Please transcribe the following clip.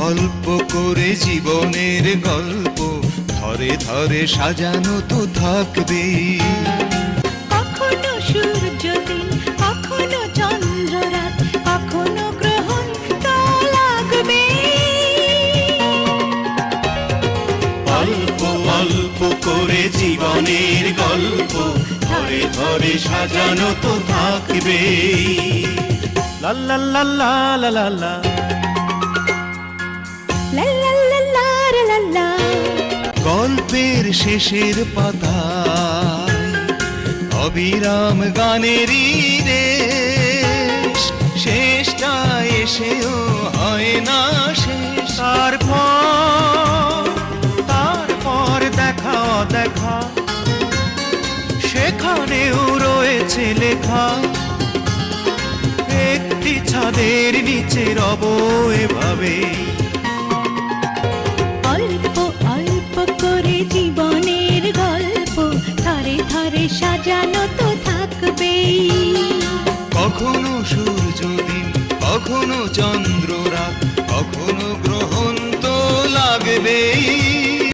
অল্প করে জীবনের গল্প ধরে ধরে সাজানো তো থাকবেই। কখনো সূর্য দিন, কখনো চন্দ্র রাত, কখনো গ্রহণ তো লাগবে। অল্প অল্প করে জীবনের গল্প ধরে ধরে সাজানো তো থাকবে। লা লা লা লা লা লা লা। লা লা লা লা লা লা। গল্পের শেষের পাতায় অবিরাম গানেরই রেশ, শেষটা এসেও হয় না শেষ। তারপর দেখা দেখা সেখানেও রয়েছে লেখা, একটি ছাদের নিচে রব এভাবে। অল্প অল্প করে জীবনের গল্প ধরে ধরে সাজানো তো থাকবেই। কখনো সূর্য দিন, কখনো চন্দ্র রাত, কখনো গ্রহণ তো লাগবেই।